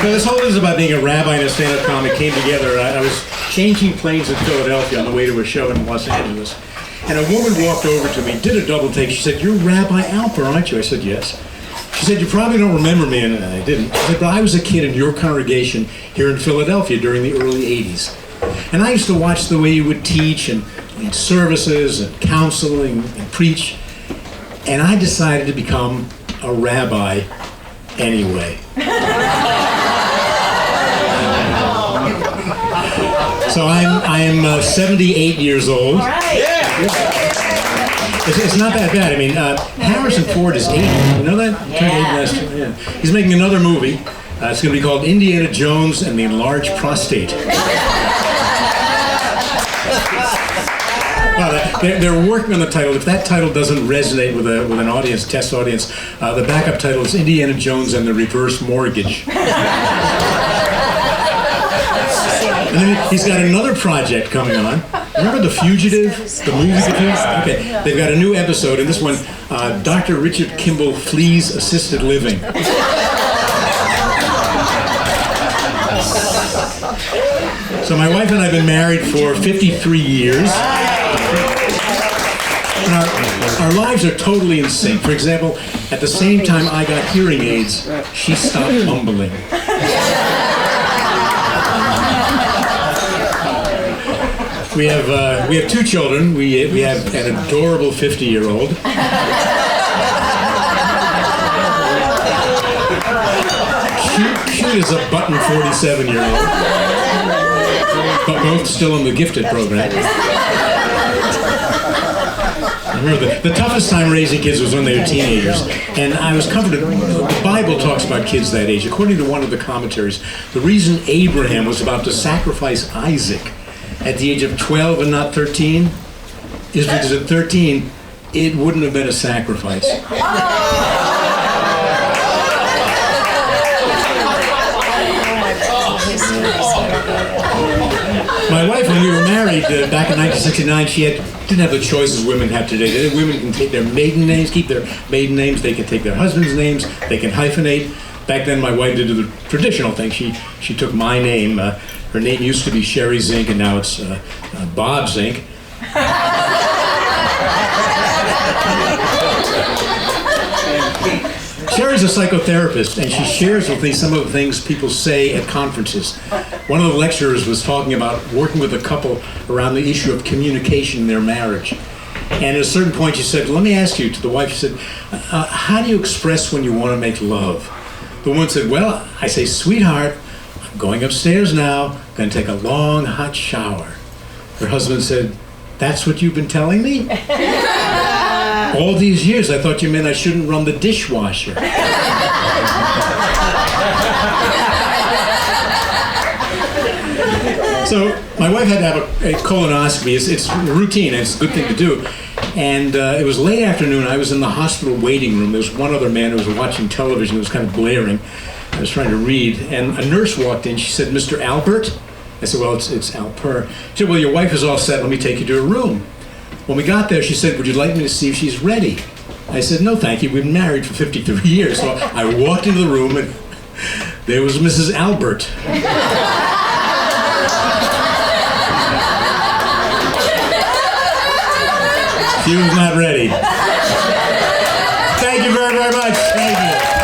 Now, this whole thing is about being a rabbi and a stand-up comic came together. I was changing planes in Philadelphia on the way to a show in Los Angeles. And a woman walked over to me, did a double take. She said, "You're Rabbi Alper, aren't you?" I said, "Yes." She said, "You probably don't remember me," and I didn't. She said, "But I was a kid in your congregation here in Philadelphia during the early 80s. And I used to watch the way you would teach and lead services and counseling and preach. And I decided to become a rabbi anyway." So I am 78 years old. All right. Yeah. It's not that bad. I mean, Harrison Ford is 80. You know that? Turned 80 last year. Yeah. He's making another movie. It's going to be called Indiana Jones and the Enlarged Prostate. Well, they're working on the title. If that title doesn't resonate with an audience, test audience, the backup title is Indiana Jones and the Reverse Mortgage. And then he's got another project coming on. Remember The Fugitive? The movie The Fugitive? Okay, they've got a new episode, and this one, Dr. Richard Kimball flees assisted living. So my wife and I have been married for 53 years. And our lives are totally in sync. For example, at the same time I got hearing aids, she stopped mumbling. We have two children. We have an adorable 50-year-old. Cute as a button 47-year-old. But both still in the gifted program. I remember the toughest time raising kids was when they were teenagers, and I was comforted. The Bible talks about kids that age. According to one of the commentaries, the reason Abraham was about to sacrifice Isaac at the age of 12 and not 13 is because at 13 it wouldn't have been a sacrifice. My wife, when we were married back in 1969, didn't have the choices women have today. Women can take their maiden names, keep their maiden names. They can take their husband's names. They can hyphenate. Back then, my wife did the traditional thing. She took my name. Her name used to be Sherry Zink, and now it's Bob Zink. Sherry's a psychotherapist, and she shares with me some of the things people say at conferences. One of the lecturers was talking about working with a couple around the issue of communication in their marriage. And at a certain point she said, "Let me ask you," to the wife, she said, "How do you express when you want to make love?" The woman said, "Well, I say, sweetheart, I'm going upstairs now, going to take a long, hot shower." Her husband said, "That's what you've been telling me? All these years I thought you meant I shouldn't run the dishwasher." So my wife had to have a colonoscopy. It's routine, it's a good thing to do. And it was late afternoon. I was in the hospital waiting room. There was one other man who was watching television. It was kind of blaring. I was trying to read, and a nurse walked in. She said, "Mr. Albert?" I said, "Well, it's Alper." She said, "Well, your wife is all set. Let me take you to her room." When we got there, she said, "Would you like me to see if she's ready?" I said, "No, thank you. We've been married for 53 years. So I walked into the room, and there was Mrs. Albert. She was not ready. Thank you very, very much. Thank you.